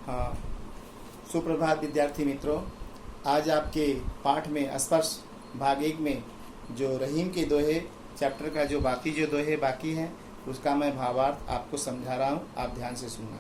हाँ, सुप्रभात विद्यार्थी मित्रों। आज आपके पाठ में स्पर्श भाग 1 में जो रहीम के दोहे चैप्टर का जो जो दोहे बाकी हैं उसका मैं भावार्थ आपको समझा रहा हूँ, आप ध्यान से सुनना।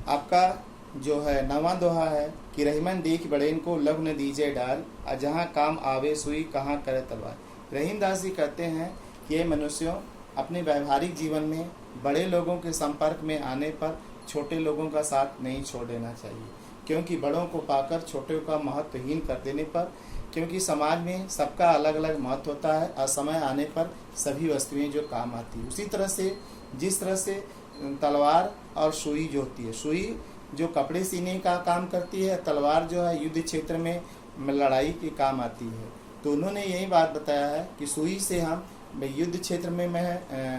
आपका जो है 9वां दोहा है कि रहीमन देख बड़ेन को लघु न दीजे डाल, जहाँ काम आवे सुई कहाँ करे तलवार। रहीम दास जी कहते हैं कि ये मनुष्यों अपने व्यवहारिक जीवन में बड़े लोगों के संपर्क में आने पर छोटे लोगों का साथ नहीं छोड़ देना चाहिए, क्योंकि बड़ों को पाकर छोटे का महत्वहीन कर देने पर, क्योंकि समाज में सबका अलग अलग महत्व होता है और समय आने पर सभी वस्तुएं जो काम आती है। उसी तरह से जिस तरह से तलवार और सुई जो होती है, सुई जो कपड़े सीने का काम करती है, तलवार जो है युद्ध क्षेत्र में लड़ाई के काम आती है। तो उन्होंने यही बात बताया है कि सुई से हम युद्ध क्षेत्र में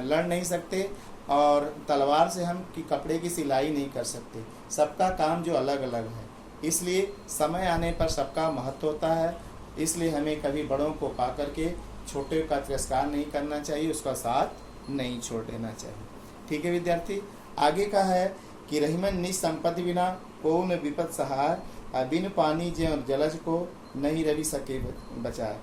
लड़ नहीं सकते और तलवार से हम कि कपड़े की सिलाई नहीं कर सकते। सबका काम जो अलग अलग है, इसलिए समय आने पर सबका महत्व होता है। इसलिए हमें कभी बड़ों को पा करके छोटे का तिरस्कार नहीं करना चाहिए, उसका साथ नहीं छोड़ देना चाहिए। ठीक है विद्यार्थी, आगे का है कि रहीमन निज संपत्ति बिना को न विपत सहार, बिन पानी ज्यों जलज को नहीं रवि सके बचाए।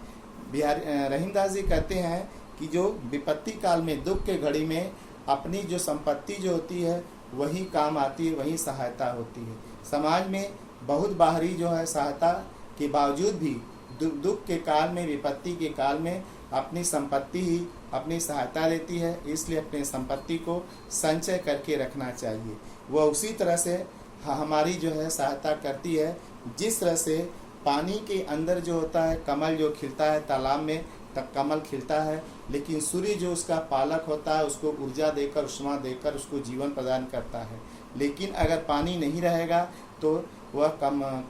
रहीम दास जी कहते हैं कि जो विपत्ति काल में, दुख के घड़ी में अपनी जो संपत्ति जो होती है वही काम आती है, वही सहायता होती है। समाज में बहुत बाहरी जो है सहायता के बावजूद भी दुख के काल में, विपत्ति के काल में अपनी संपत्ति ही अपनी सहायता देती है। इसलिए अपनी संपत्ति को संचय करके रखना चाहिए। वह उसी तरह से हमारी जो है सहायता करती है, जिस तरह से पानी के अंदर जो होता है कमल जो खिलता है, तालाब में तब कमल खिलता है, लेकिन सूर्य जो उसका पालक होता है उसको ऊर्जा देकर, उष्मा देकर उसको जीवन प्रदान करता है। लेकिन अगर पानी नहीं रहेगा तो वह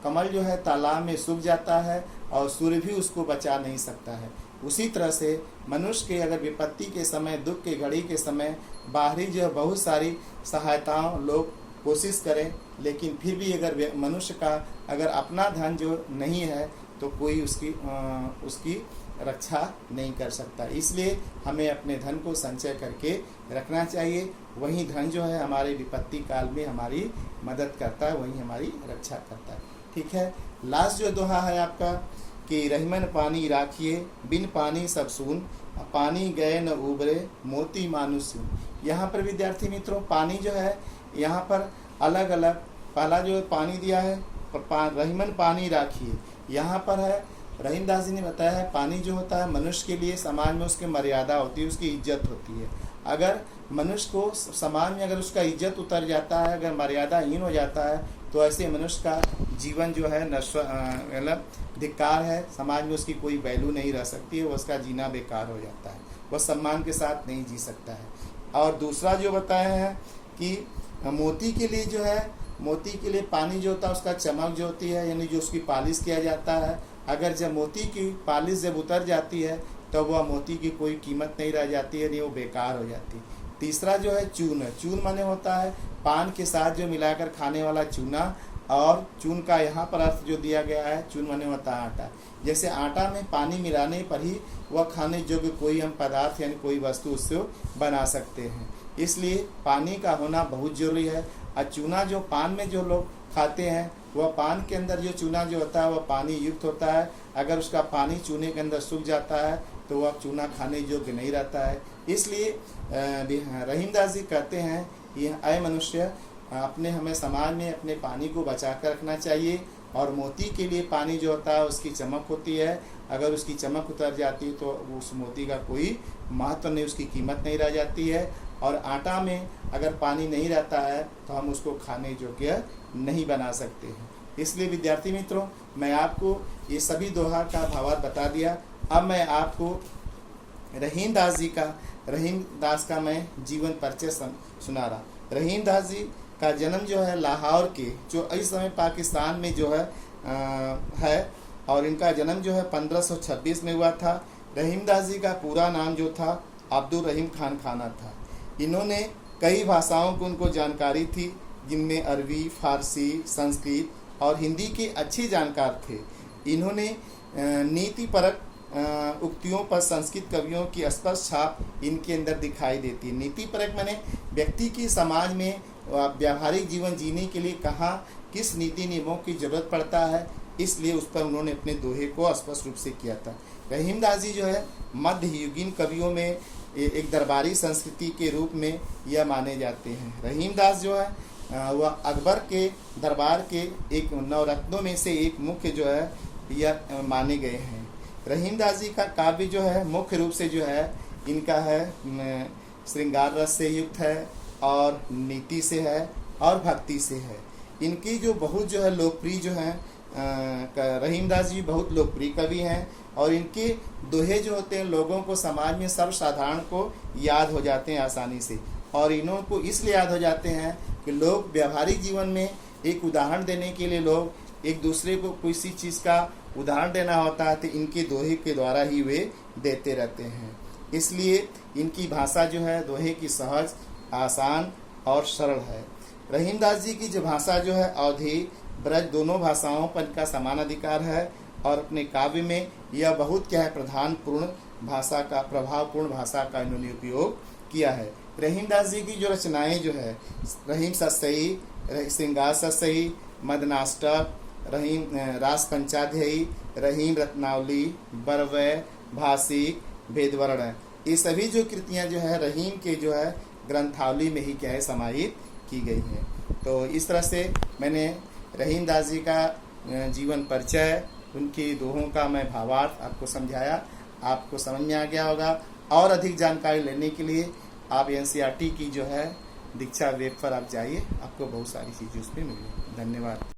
कमल जो है तालाब में सूख जाता है और सूर्य भी उसको बचा नहीं सकता है। उसी तरह से मनुष्य के अगर विपत्ति के समय, दुख के घड़ी के समय बाहरी जो है बहुत सारी सहायताओं लोग कोशिश करें, लेकिन फिर भी अगर मनुष्य का अगर अपना धन जो नहीं है तो कोई उसकी रक्षा नहीं कर सकता। इसलिए हमें अपने धन को संचय करके रखना चाहिए। वही धन जो है हमारे विपत्ति काल में हमारी मदद करता है, वही हमारी रक्षा करता है। ठीक है, लास्ट जो दोहा है आपका कि रहीमन पानी राखिए बिन पानी सब सून, पानी गए न उबरे मोती मानुष सून। यहाँ पर विद्यार्थी मित्रों पानी जो है यहाँ पर अलग अलग, पहला जो पानी दिया है रहीमन पानी राखिए, यहाँ पर है रहीम दास जी ने बताया है पानी जो होता है मनुष्य के लिए समाज में उसकी मर्यादा होती है, उसकी इज्जत होती है। अगर मनुष्य को समाज में अगर उसका इज्जत उतर जाता है, अगर मर्यादाहीन हो जाता है, तो ऐसे मनुष्य का जीवन जो है मतलब धिक्कार है। समाज में उसकी कोई वैल्यू नहीं रह सकती है, उसका जीना बेकार हो जाता है, वह सम्मान के साथ नहीं जी सकता है। और दूसरा जो बताया है कि मोती के लिए जो है, मोती के लिए पानी जो होता है उसका चमक जो होती है, यानी जो उसकी पालिश किया जाता है, अगर जब मोती की पालिश जब उतर जाती है तो वह मोती की कोई कीमत नहीं रह जाती है, नहीं वो बेकार हो जाती है। तीसरा जो है चून है, चून माने होता है पान के साथ जो मिलाकर खाने वाला चूना, और चून का यहाँ पर अर्थ जो दिया गया है, चून माने होता है आटा। जैसे आटा में पानी मिलाने पर ही वह खाने योग्य कोई हम पदार्थ यानी कोई वस्तु उससे बना सकते हैं। इसलिए पानी का होना बहुत जरूरी है। और चूना जो पान में जो लोग खाते हैं, वह पान के अंदर जो चूना जो होता है वह पानी युक्त होता है। अगर उसका पानी चूने के अंदर सूख जाता है तो वह चूना खाने योग्य नहीं रहता है। इसलिए रहीम दास जी कहते हैं कि अय मनुष्य, अपने हमें समाज में अपने पानी को बचा कर रखना चाहिए। और मोती के लिए पानी जो होता है उसकी चमक होती है, अगर उसकी चमक उतर जाती है तो उस मोती का कोई महत्व नहीं, उसकी कीमत नहीं रह जाती है। और आटा में अगर पानी नहीं रहता है तो हम उसको खाने योग्य नहीं बना सकते हैं। इसलिए विद्यार्थी मित्रों, मैं आपको ये सभी दोहा का भावार्थ बता दिया। अब मैं आपको रहीम दास का मैं जीवन परिचय सुना रहा। रहीम दास जी का जन्म जो है लाहौर के, जो इस समय पाकिस्तान में जो है और इनका जन्म जो है 1526 में हुआ था। रहीम दास जी का पूरा नाम जो था अब्दुल रहीम खान खाना था। इन्होंने कई भाषाओं को उनको जानकारी थी, जिनमें अरबी, फारसी, संस्कृत और हिंदी के अच्छे जानकार थे। इन्होंने नीतिपरक उक्तियों पर संस्कृत कवियों की स्पष्ट छाप इनके अंदर दिखाई देती है। नीतिपरक माने व्यक्ति की समाज में व्यावहारिक जीवन जीने के लिए कहाँ किस नीति नियमों की जरूरत पड़ता है, इसलिए उस पर उन्होंने अपने दोहे को स्पष्ट रूप से किया था। रहीमदास जी जो है मध्ययुगीन कवियों में एक दरबारी संस्कृति के रूप में यह माने जाते हैं। रहीमदास जो है वह अकबर के दरबार के एक नवरत्नों में से एक मुख्य जो है यह माने गए हैं। रहीमदास जी का काव्य जो है मुख्य रूप से जो है इनका है श्रृंगार रस से युक्त है और नीति से है और भक्ति से है। इनकी जो बहुत जो है लोकप्रिय जो है रहीमदास जी बहुत लोकप्रिय कवि हैं और इनके दोहे जो होते हैं लोगों को समाज में सर्वसाधारण को याद हो जाते हैं आसानी से, और इन्हों को इसलिए याद हो जाते हैं कि लोग व्यावहारिक जीवन में एक उदाहरण देने के लिए लोग एक दूसरे को किसी चीज़ का उदाहरण देना होता है तो इनके दोहे के द्वारा ही वे देते रहते हैं। इसलिए इनकी भाषा जो है दोहे की सहज, आसान और सरल है। रहीमदास जी की जो भाषा जो है अवधी ब्रज दोनों भाषाओं पर इनका समान अधिकार है और अपने काव्य में यह बहुत क्या है प्रभावपूर्ण भाषा का इन्होंने उपयोग किया है। रहीमदास जी की जो रचनाएं जो है रहीम सतसई, श्रृंगार सतसई, मदनाष्टक, रहीम रास पंचाध्यायी, रहीम रत्नावली, बरवै, भाषिक, भेदवर्ण, ये सभी जो कृतियां जो है रहीम के जो है ग्रंथावली में ही क्या है समाहित की गई है। तो इस तरह से मैंने रहीमदास जी का जीवन परिचय, उनके दोहों का मैं भावार्थ आपको समझाया, आपको समझ में आ गया होगा। और अधिक जानकारी लेने के लिए आप NCERT की जो है दीक्षा वेब पर आप जाइए, आपको बहुत सारी चीज़ें उस पर मिलेंगी। धन्यवाद।